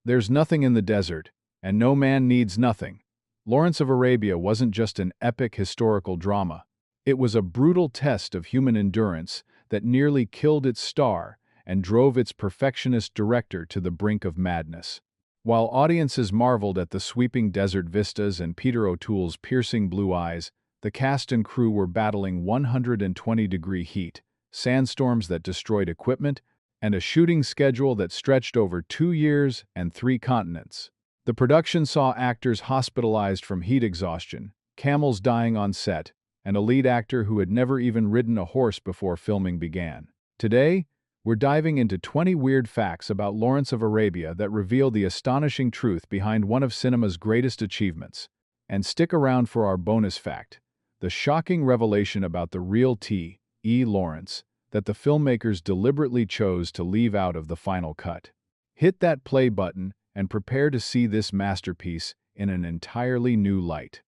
There's nothing in the desert, and no man needs nothing. Lawrence of Arabia wasn't just an epic historical drama. It was a brutal test of human endurance that nearly killed its star and drove its perfectionist director to the brink of madness. While audiences marveled at the sweeping desert vistas and Peter O'Toole's piercing blue eyes, the cast and crew were battling 120-degree heat, sandstorms that destroyed equipment, and a shooting schedule that stretched over 2 years and 3 continents. The production saw actors hospitalized from heat exhaustion, camels dying on set, and a lead actor who had never even ridden a horse before filming began. Today, we're diving into 20 weird facts about Lawrence of Arabia that reveal the astonishing truth behind one of cinema's greatest achievements. And stick around for our bonus fact, the shocking revelation about the real T.E. Lawrence that the filmmakers deliberately chose to leave out of the final cut. Hit that play button and prepare to see this masterpiece in an entirely new light.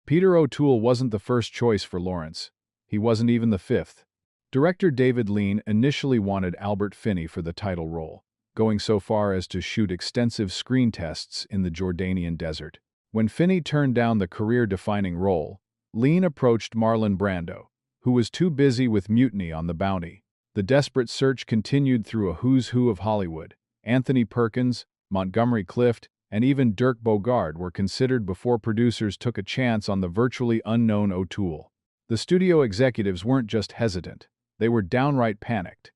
Peter O'Toole wasn't the first choice for Lawrence. He wasn't even the fifth. Director David Lean initially wanted Albert Finney for the title role, going so far as to shoot extensive screen tests in the Jordanian desert. When Finney turned down the career-defining role, Lean approached Marlon Brando, who was too busy with Mutiny on the Bounty. The desperate search continued through a who's who of Hollywood. Anthony Perkins, Montgomery Clift, and even Dirk Bogarde were considered before producers took a chance on the virtually unknown O'Toole. The studio executives weren't just hesitant. They were downright panicked.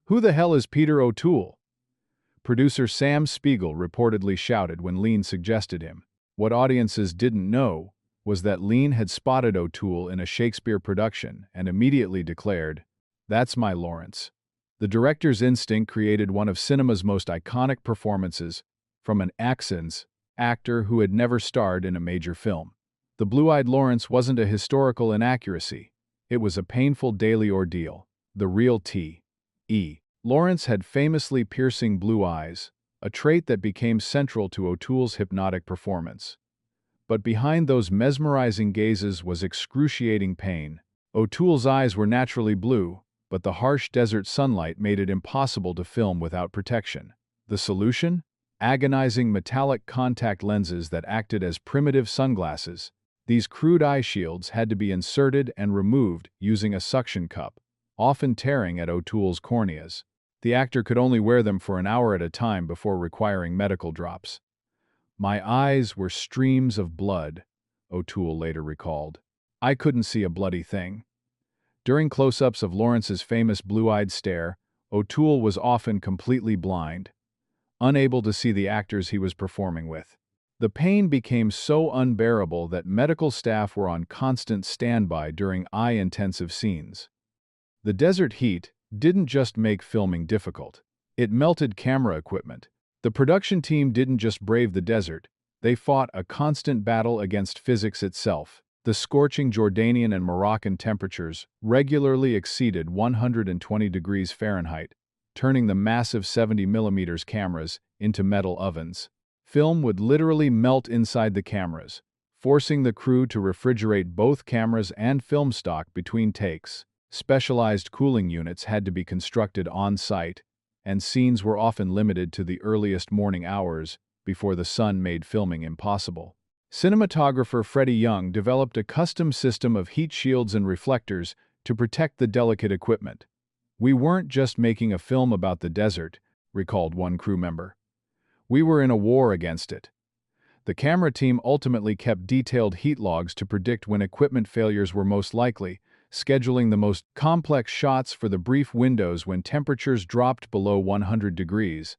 "Who the hell is Peter O'Toole?" Producer Sam Spiegel reportedly shouted when Lean suggested him. What audiences didn't know was that Lean had spotted O'Toole in a Shakespeare production and immediately declared, "That's my Lawrence." The director's instinct created one of cinema's most iconic performances from an actor who had never starred in a major film. The blue-eyed Lawrence wasn't a historical inaccuracy. It was a painful daily ordeal. The real T.E. Lawrence had famously piercing blue eyes, a trait that became central to O'Toole's hypnotic performance. But behind those mesmerizing gazes was excruciating pain. O'Toole's eyes were naturally blue, but the harsh desert sunlight made it impossible to film without protection. The solution? Agonizing metallic contact lenses that acted as primitive sunglasses. These crude eye shields had to be inserted and removed using a suction cup, often tearing at O'Toole's corneas. The actor could only wear them for an hour at a time before requiring medical drops. "My eyes were streams of blood," O'Toole later recalled. "I couldn't see a bloody thing." During close-ups of Lawrence's famous blue-eyed stare, O'Toole was often completely blind, unable to see the actors he was performing with. The pain became so unbearable that medical staff were on constant standby during eye-intensive scenes. The desert heat didn't just make filming difficult. It melted camera equipment. The production team didn't just brave the desert, they fought a constant battle against physics itself. The scorching Jordanian and Moroccan temperatures regularly exceeded 120 degrees Fahrenheit, turning the massive 70mm cameras into metal ovens. Film would literally melt inside the cameras, forcing the crew to refrigerate both cameras and film stock between takes. Specialized cooling units had to be constructed on-site, and scenes were often limited to the earliest morning hours before the sun made filming impossible. Cinematographer Freddie Young developed a custom system of heat shields and reflectors to protect the delicate equipment. "We weren't just making a film about the desert," recalled one crew member. "We were in a war against it." The camera team ultimately kept detailed heat logs to predict when equipment failures were most likely, scheduling the most complex shots for the brief windows when temperatures dropped below 100 degrees.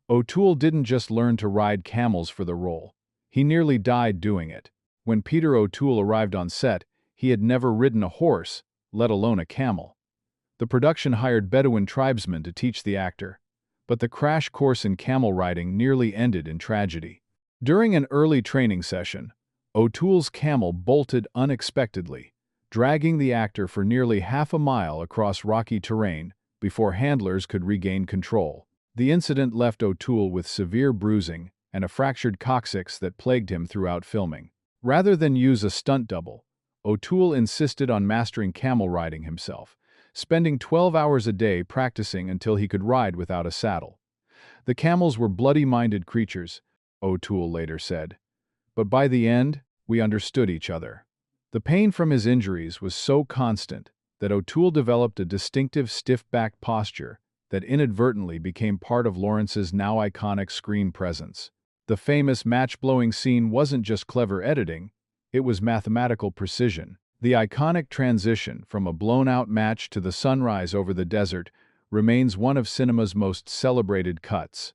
O'Toole didn't just learn to ride camels for the role. He nearly died doing it. When Peter O'Toole arrived on set, he had never ridden a horse, let alone a camel. The production hired Bedouin tribesmen to teach the actor, but the crash course in camel riding nearly ended in tragedy. During an early training session, O'Toole's camel bolted unexpectedly, dragging the actor for nearly half a mile across rocky terrain before handlers could regain control. The incident left O'Toole with severe bruising and a fractured coccyx that plagued him throughout filming. Rather than use a stunt double, O'Toole insisted on mastering camel riding himself, spending 12 hours a day practicing until he could ride without a saddle. The camels were bloody-minded creatures, O'Toole later said. But by the end, we understood each other. The pain from his injuries was so constant that O'Toole developed a distinctive stiff-backed posture that inadvertently became part of Lawrence's now iconic screen presence. The famous match-blowing scene wasn't just clever editing, it was mathematical precision. The iconic transition from a blown-out match to the sunrise over the desert remains one of cinema's most celebrated cuts.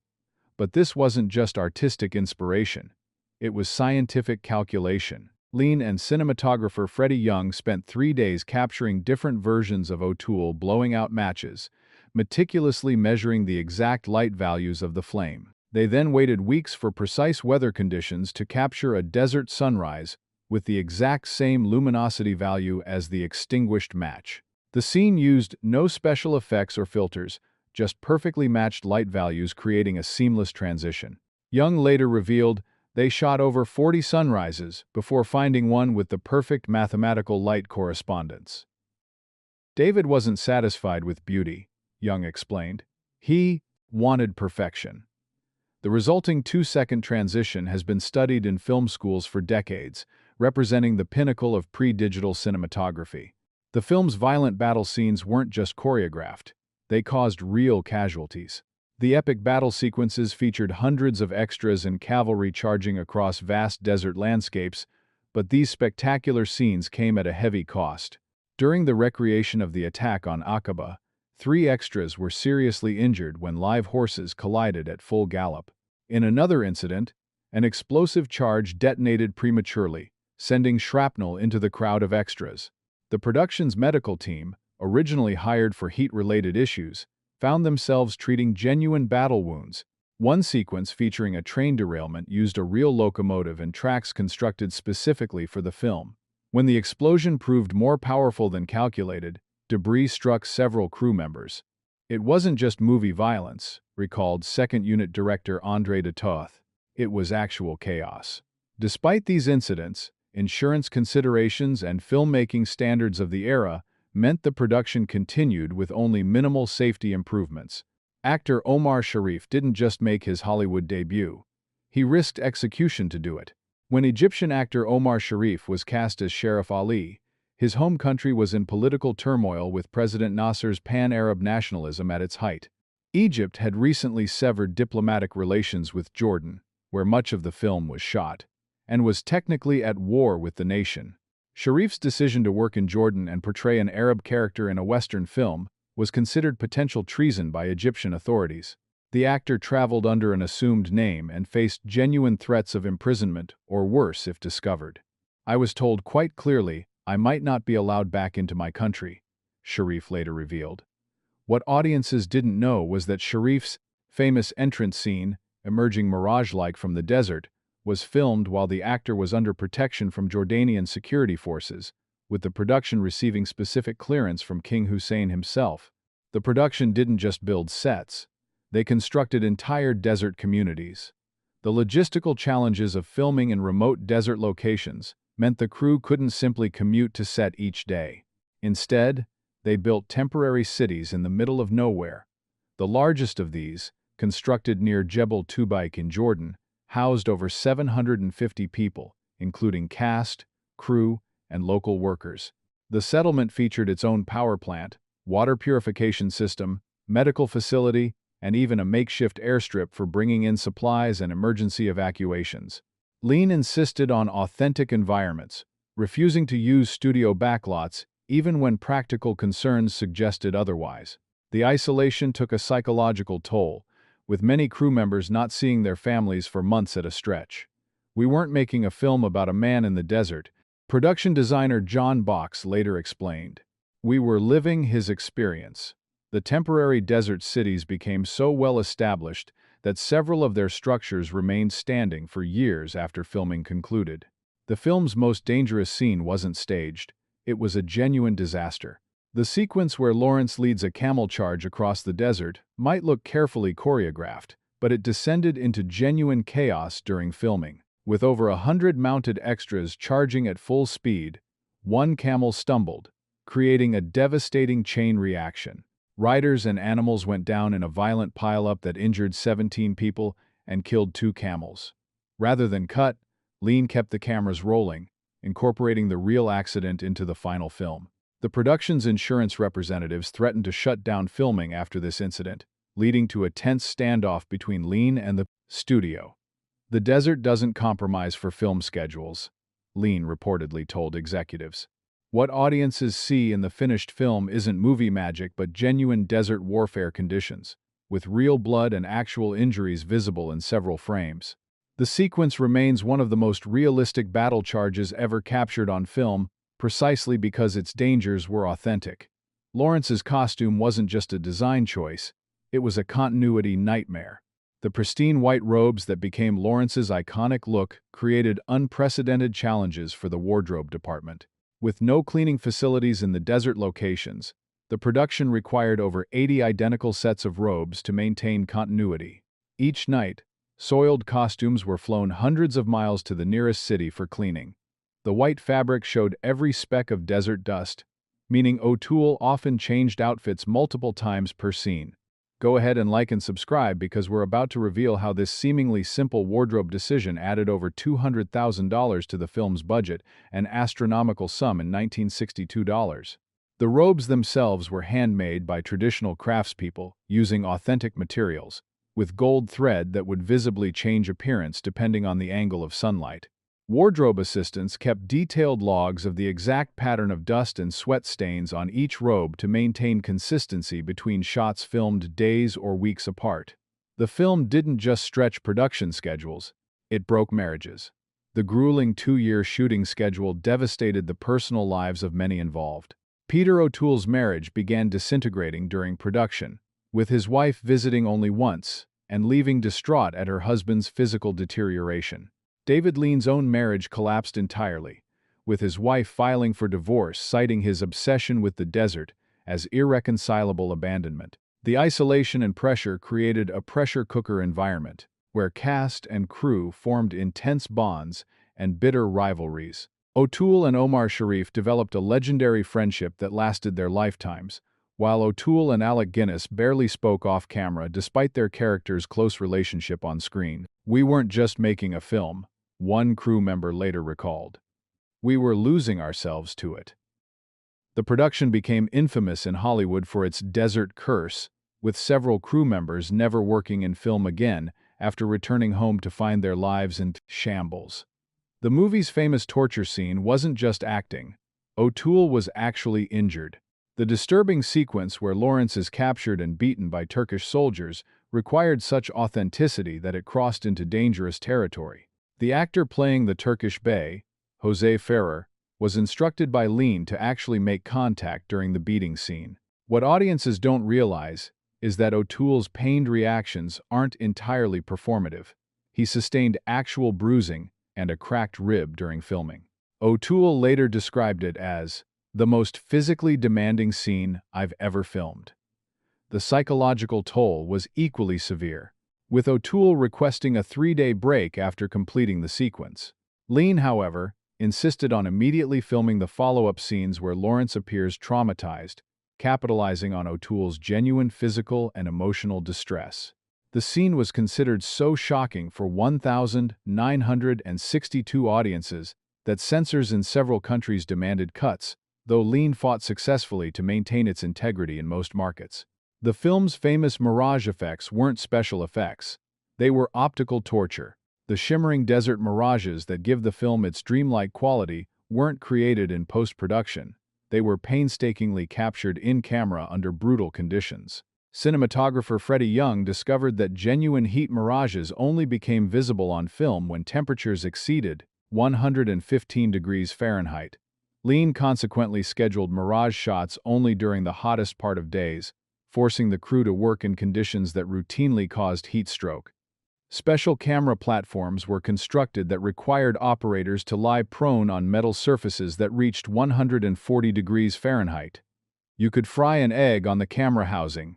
But this wasn't just artistic inspiration. It was scientific calculation. Lean and cinematographer Freddie Young spent 3 days capturing different versions of O'Toole blowing out matches, meticulously measuring the exact light values of the flame. They then waited weeks for precise weather conditions to capture a desert sunrise with the exact same luminosity value as the extinguished match. The scene used no special effects or filters, just perfectly matched light values creating a seamless transition. Young later revealed they shot over 40 sunrises before finding one with the perfect mathematical light correspondence. David wasn't satisfied with beauty, Young explained. He wanted perfection. The resulting 2-second transition has been studied in film schools for decades, representing the pinnacle of pre-digital cinematography. The film's violent battle scenes weren't just choreographed, they caused real casualties. The epic battle sequences featured hundreds of extras and cavalry charging across vast desert landscapes, but these spectacular scenes came at a heavy cost. During the recreation of the attack on Aqaba, 3 extras were seriously injured when live horses collided at full gallop. In another incident, an explosive charge detonated prematurely, sending shrapnel into the crowd of extras. The production's medical team, originally hired for heat-related issues, found themselves treating genuine battle wounds. One sequence featuring a train derailment used a real locomotive and tracks constructed specifically for the film. When the explosion proved more powerful than calculated, debris struck several crew members. It wasn't just movie violence, recalled Second Unit Director André de Toth. It was actual chaos. Despite these incidents, insurance considerations and filmmaking standards of the era meant the production continued with only minimal safety improvements. Actor Omar Sharif didn't just make his Hollywood debut. He risked execution to do it. When Egyptian actor Omar Sharif was cast as Sheriff Ali, his home country was in political turmoil with President Nasser's pan-Arab nationalism at its height. Egypt had recently severed diplomatic relations with Jordan, where much of the film was shot, and was technically at war with the nation. Sharif's decision to work in Jordan and portray an Arab character in a Western film was considered potential treason by Egyptian authorities. The actor traveled under an assumed name and faced genuine threats of imprisonment or worse if discovered. "I was told quite clearly I might not be allowed back into my country," Sharif later revealed. What audiences didn't know was that Sharif's famous entrance scene, emerging mirage-like from the desert, was filmed while the actor was under protection from Jordanian security forces, with the production receiving specific clearance from King Hussein himself. The production didn't just build sets, they constructed entire desert communities. The logistical challenges of filming in remote desert locations meant the crew couldn't simply commute to set each day. Instead, they built temporary cities in the middle of nowhere. The largest of these, constructed near Jebel Tubaik in Jordan, housed over 750 people, including cast, crew, and local workers. The settlement featured its own power plant, water purification system, medical facility, and even a makeshift airstrip for bringing in supplies and emergency evacuations. Lean insisted on authentic environments, refusing to use studio backlots even when practical concerns suggested otherwise. The isolation took a psychological toll, with many crew members not seeing their families for months at a stretch. "We weren't making a film about a man in the desert," production designer John Box later explained. "We were living his experience." The temporary desert cities became so well established that several of their structures remained standing for years after filming concluded. The film's most dangerous scene wasn't staged, it was a genuine disaster. The sequence where Lawrence leads a camel charge across the desert might look carefully choreographed, but it descended into genuine chaos during filming. With over 100 mounted extras charging at full speed, one camel stumbled, creating a devastating chain reaction. Riders and animals went down in a violent pileup that injured 17 people and killed 2 camels. Rather than cut, Lean kept the cameras rolling, incorporating the real accident into the final film. The production's insurance representatives threatened to shut down filming after this incident, leading to a tense standoff between Lean and the studio. "The desert doesn't compromise for film schedules," Lean reportedly told executives. "What audiences see in the finished film isn't movie magic but genuine desert warfare conditions, with real blood and actual injuries visible in several frames." The sequence remains one of the most realistic battle charges ever captured on film, precisely because its dangers were authentic. Lawrence's costume wasn't just a design choice, it was a continuity nightmare. The pristine white robes that became Lawrence's iconic look created unprecedented challenges for the wardrobe department. With no cleaning facilities in the desert locations, the production required over 80 identical sets of robes to maintain continuity. Each night, soiled costumes were flown hundreds of miles to the nearest city for cleaning. The white fabric showed every speck of desert dust, meaning O'Toole often changed outfits multiple times per scene. Go ahead and like and subscribe because we're about to reveal how this seemingly simple wardrobe decision added over $200,000 to the film's budget, an astronomical sum in 1962 dollars. The robes themselves were handmade by traditional craftspeople using authentic materials, with gold thread that would visibly change appearance depending on the angle of sunlight. Wardrobe assistants kept detailed logs of the exact pattern of dust and sweat stains on each robe to maintain consistency between shots filmed days or weeks apart. The film didn't just stretch production schedules, it broke marriages. The grueling 2-year shooting schedule devastated the personal lives of many involved. Peter O'Toole's marriage began disintegrating during production, with his wife visiting only once and leaving distraught at her husband's physical deterioration. David Lean's own marriage collapsed entirely, with his wife filing for divorce, citing his obsession with the desert as irreconcilable abandonment. The isolation and pressure created a pressure cooker environment, where cast and crew formed intense bonds and bitter rivalries. O'Toole and Omar Sharif developed a legendary friendship that lasted their lifetimes, while O'Toole and Alec Guinness barely spoke off-camera despite their characters' close relationship on screen. "We weren't just making a film," one crew member later recalled. "We were losing ourselves to it." The production became infamous in Hollywood for its desert curse, with several crew members never working in film again after returning home to find their lives in shambles. The movie's famous torture scene wasn't just acting. O'Toole was actually injured. The disturbing sequence where Lawrence is captured and beaten by Turkish soldiers required such authenticity that it crossed into dangerous territory. The actor playing the Turkish Bey, Jose Ferrer, was instructed by Lean to actually make contact during the beating scene. What audiences don't realize is that O'Toole's pained reactions aren't entirely performative. He sustained actual bruising and a cracked rib during filming. O'Toole later described it as the most physically demanding scene I've ever filmed. The psychological toll was equally severe, with O'Toole requesting a 3-day break after completing the sequence. Lean, however, insisted on immediately filming the follow-up scenes where Lawrence appears traumatized, capitalizing on O'Toole's genuine physical and emotional distress. The scene was considered so shocking for 1,962 audiences that censors in several countries demanded cuts, though Lean fought successfully to maintain its integrity in most markets. The film's famous mirage effects weren't special effects. They were optical torture. The shimmering desert mirages that give the film its dreamlike quality weren't created in post-production. They were painstakingly captured in-camera under brutal conditions. Cinematographer Freddie Young discovered that genuine heat mirages only became visible on film when temperatures exceeded 115 degrees Fahrenheit. Lean consequently scheduled mirage shots only during the hottest part of days, forcing the crew to work in conditions that routinely caused heat stroke. Special camera platforms were constructed that required operators to lie prone on metal surfaces that reached 140 degrees Fahrenheit. "You could fry an egg on the camera housing,"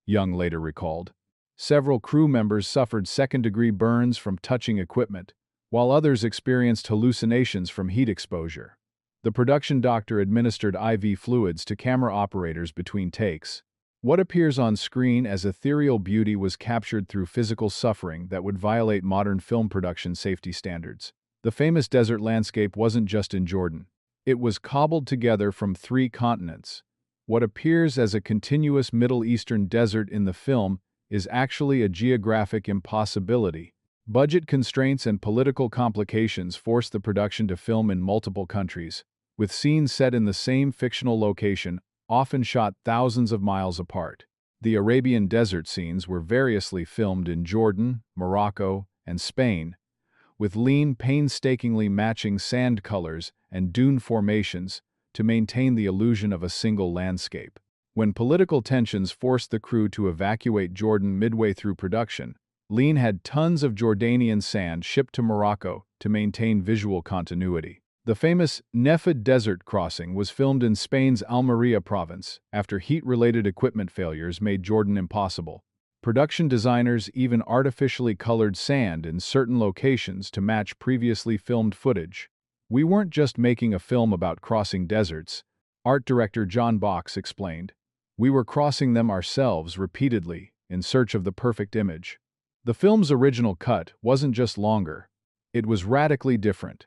Young later recalled. Several crew members suffered second-degree burns from touching equipment, while others experienced hallucinations from heat exposure. The production doctor administered IV fluids to camera operators between takes. What appears on screen as ethereal beauty was captured through physical suffering that would violate modern film production safety standards. The famous desert landscape wasn't just in Jordan. It was cobbled together from 3 continents. What appears as a continuous Middle Eastern desert in the film is actually a geographic impossibility. Budget constraints and political complications forced the production to film in multiple countries, with scenes set in the same fictional location, often shot thousands of miles apart. The Arabian desert scenes were variously filmed in Jordan, Morocco, and Spain, with Lean painstakingly matching sand colors and dune formations to maintain the illusion of a single landscape. When political tensions forced the crew to evacuate Jordan midway through production, Lean had tons of Jordanian sand shipped to Morocco to maintain visual continuity. The famous Nefed Desert crossing was filmed in Spain's Almería province after heat-related equipment failures made Jordan impossible. Production designers even artificially colored sand in certain locations to match previously filmed footage. "We weren't just making a film about crossing deserts," art director John Box explained. "We were crossing them ourselves repeatedly in search of the perfect image." The film's original cut wasn't just longer. It was radically different.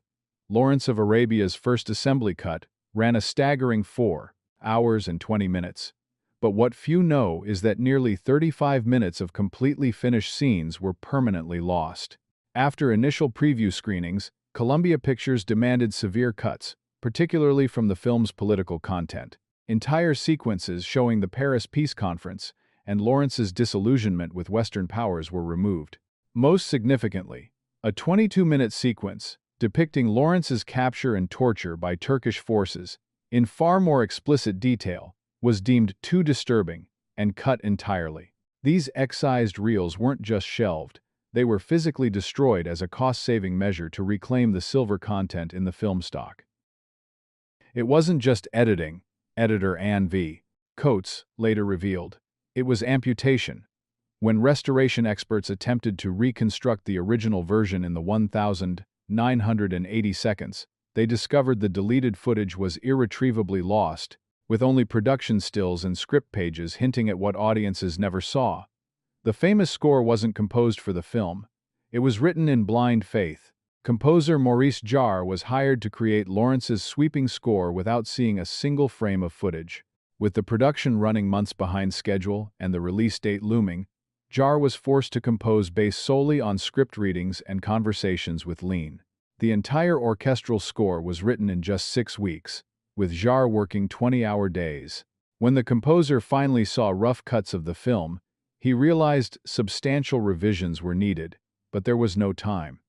Lawrence of Arabia's first assembly cut ran a staggering 4 hours and 20 minutes. But what few know is that nearly 35 minutes of completely finished scenes were permanently lost. After initial preview screenings, Columbia Pictures demanded severe cuts, particularly from the film's political content. Entire sequences showing the Paris Peace Conference and Lawrence's disillusionment with Western powers were removed. Most significantly, a 22-minute sequence depicting Lawrence's capture and torture by Turkish forces, in far more explicit detail, was deemed too disturbing and cut entirely. These excised reels weren't just shelved, they were physically destroyed as a cost-saving measure to reclaim the silver content in the film stock. It wasn't just editing, editor Ann V. Coates later revealed. It was amputation. When restoration experts attempted to reconstruct the original version in the 1,980 seconds, they discovered the deleted footage was irretrievably lost, with only production stills and script pages hinting at what audiences never saw. The famous score wasn't composed for the film. It was written in blind faith. Composer Maurice Jarre was hired to create Lawrence's sweeping score without seeing a single frame of footage. With the production running months behind schedule and the release date looming, Jarre was forced to compose based solely on script readings and conversations with Lean. The entire orchestral score was written in just 6 weeks, with Jarre working 20-hour days. When the composer finally saw rough cuts of the film, he realized substantial revisions were needed, but there was no time.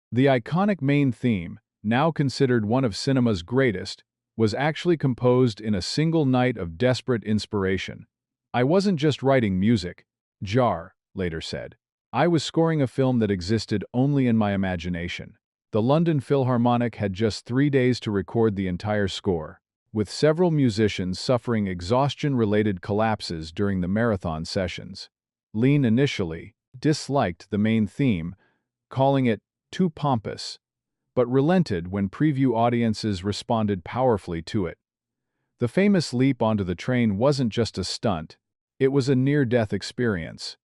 The iconic main theme, now considered one of cinema's greatest, was actually composed in a single night of desperate inspiration. "I wasn't just writing music," Jarre later said. "I was scoring a film that existed only in my imagination." The London Philharmonic had just 3 days to record the entire score, with several musicians suffering exhaustion-related collapses during the marathon sessions. Lean initially disliked the main theme, calling it too pompous, but relented when preview audiences responded powerfully to it. The famous leap onto the train wasn't just a stunt, it was a near-death experience.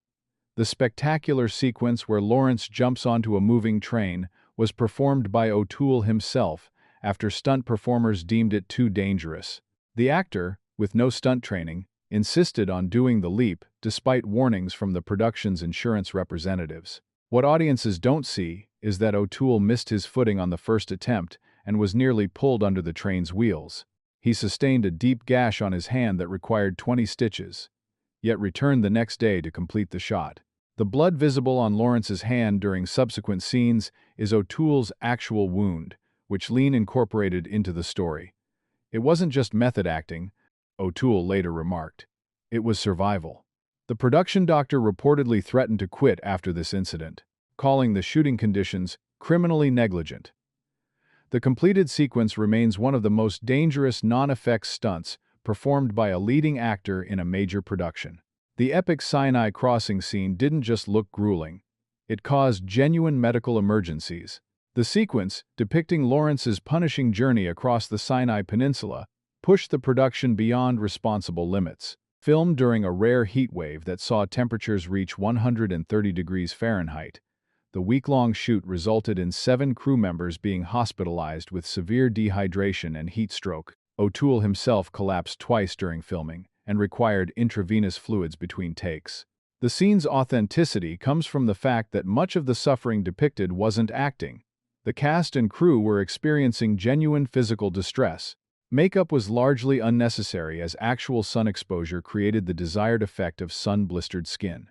The spectacular sequence where Lawrence jumps onto a moving train was performed by O'Toole himself after stunt performers deemed it too dangerous. The actor, with no stunt training, insisted on doing the leap despite warnings from the production's insurance representatives. What audiences don't see is that O'Toole missed his footing on the first attempt and was nearly pulled under the train's wheels. He sustained a deep gash on his hand that required 20 stitches, yet returned the next day to complete the shot. The blood visible on Lawrence's hand during subsequent scenes is O'Toole's actual wound, which Lean incorporated into the story. "It wasn't just method acting," O'Toole later remarked. "It was survival." The production doctor reportedly threatened to quit after this incident, calling the shooting conditions criminally negligent. The completed sequence remains one of the most dangerous non-effects stunts performed by a leading actor in a major production. The epic Sinai crossing scene didn't just look grueling, it caused genuine medical emergencies. The sequence, depicting Lawrence's punishing journey across the Sinai Peninsula, pushed the production beyond responsible limits. Filmed during a rare heat wave that saw temperatures reach 130 degrees Fahrenheit, the week-long shoot resulted in 7 crew members being hospitalized with severe dehydration and heat stroke. O'Toole himself collapsed twice during filming and required intravenous fluids between takes. The scene's authenticity comes from the fact that much of the suffering depicted wasn't acting. The cast and crew were experiencing genuine physical distress. Makeup was largely unnecessary as actual sun exposure created the desired effect of sun-blistered skin.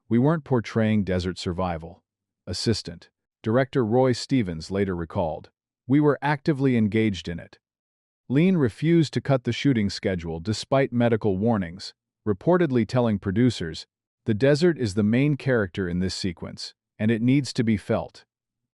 We weren't portraying desert survival. Assistant Director Roy Stevens later recalled, "We were actively engaged in it." Lean refused to cut the shooting schedule despite medical warnings, reportedly telling producers, "The desert is the main character in this sequence, and it needs to be felt."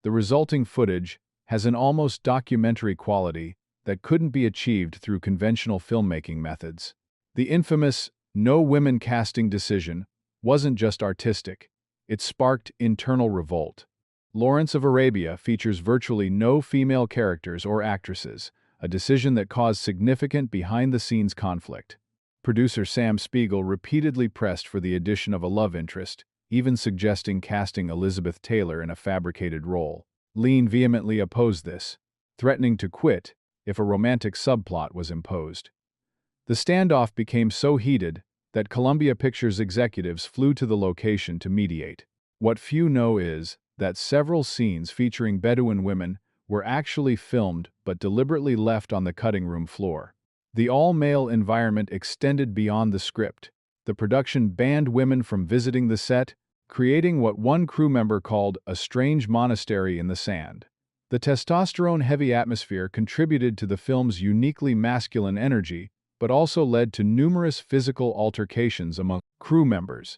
The resulting footage has an almost documentary quality that couldn't be achieved through conventional filmmaking methods. The infamous "no women casting" decision wasn't just artistic, it sparked internal revolt. Lawrence of Arabia features virtually no female characters or actresses, a decision that caused significant behind-the-scenes conflict. Producer Sam Spiegel repeatedly pressed for the addition of a love interest, even suggesting casting Elizabeth Taylor in a fabricated role. Lean vehemently opposed this, threatening to quit if a romantic subplot was imposed. The standoff became so heated that Columbia Pictures executives flew to the location to mediate. What few know is that several scenes featuring Bedouin women were actually filmed but deliberately left on the cutting room floor. The all-male environment extended beyond the script. The production banned women from visiting the set, creating what one crew member called a strange monastery in the sand. The testosterone-heavy atmosphere contributed to the film's uniquely masculine energy, but also led to numerous physical altercations among crew members.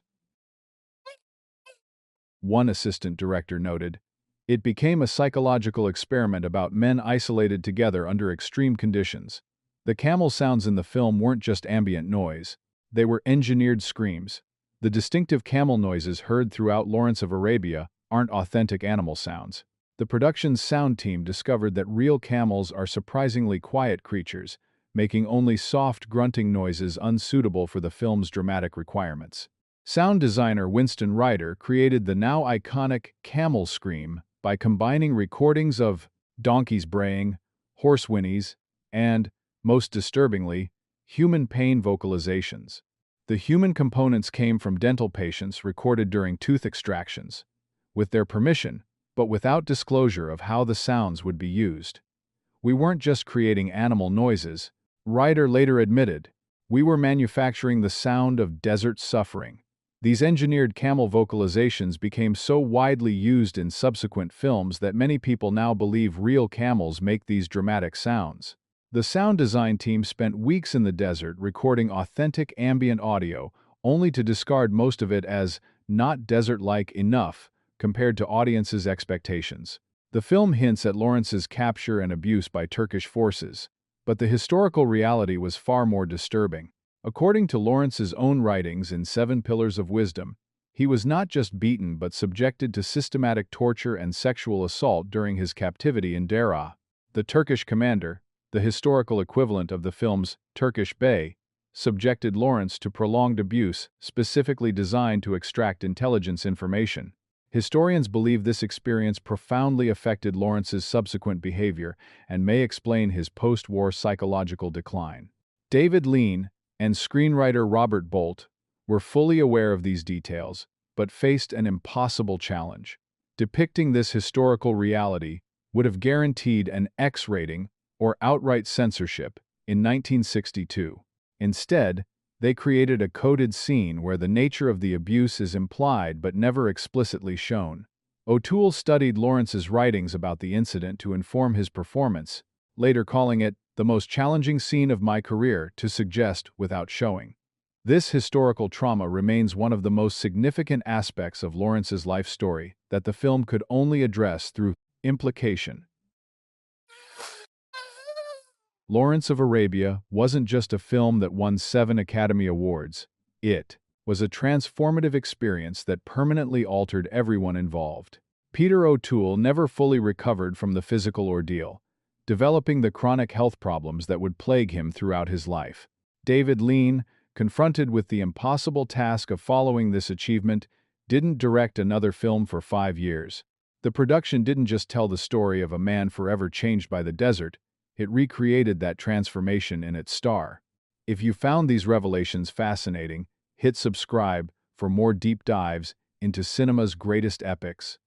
One assistant director noted, "It became a psychological experiment about men isolated together under extreme conditions. The camel sounds in the film weren't just ambient noise, they were engineered screams. The distinctive camel noises heard throughout Lawrence of Arabia aren't authentic animal sounds." The production's sound team discovered that real camels are surprisingly quiet creatures, making only soft grunting noises unsuitable for the film's dramatic requirements. Sound designer Winston Ryder created the now iconic camel scream by combining recordings of donkeys braying, horse whinnies, and, most disturbingly, human pain vocalizations. The human components came from dental patients recorded during tooth extractions, with their permission, but without disclosure of how the sounds would be used. "We weren't just creating animal noises," Ryder later admitted. "We were manufacturing the sound of desert suffering." These engineered camel vocalizations became so widely used in subsequent films that many people now believe real camels make these dramatic sounds. The sound design team spent weeks in the desert recording authentic ambient audio, only to discard most of it as not desert-like enough compared to audiences' expectations. The film hints at Lawrence's capture and abuse by Turkish forces, but the historical reality was far more disturbing. According to Lawrence's own writings in 7 Pillars of Wisdom, he was not just beaten but subjected to systematic torture and sexual assault during his captivity in Deraa. The Turkish commander, the historical equivalent of the film's Turkish Bey, subjected Lawrence to prolonged abuse specifically designed to extract intelligence information. Historians believe this experience profoundly affected Lawrence's subsequent behavior and may explain his post-war psychological decline. David Lean and screenwriter Robert Bolt were fully aware of these details, but faced an impossible challenge. Depicting this historical reality would have guaranteed an X rating or outright censorship in 1962. Instead, they created a coded scene where the nature of the abuse is implied but never explicitly shown. O'Toole studied Lawrence's writings about the incident to inform his performance, later calling it the most challenging scene of my career to suggest without showing. This historical trauma remains one of the most significant aspects of Lawrence's life story that the film could only address through implication. Lawrence of Arabia wasn't just a film that won 7 Academy Awards. It was a transformative experience that permanently altered everyone involved. Peter O'Toole never fully recovered from the physical ordeal, developing the chronic health problems that would plague him throughout his life. David Lean confronted with the impossible task of following this achievement, didn't direct another film for 5 years. The production didn't just tell the story of a man forever changed by the desert, it recreated that transformation in its star. If you found these revelations fascinating, hit subscribe for more deep dives into cinema's greatest epics.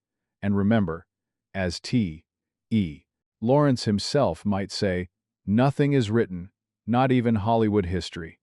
And remember, as T.E. Lawrence himself might say, nothing is written, not even Hollywood history.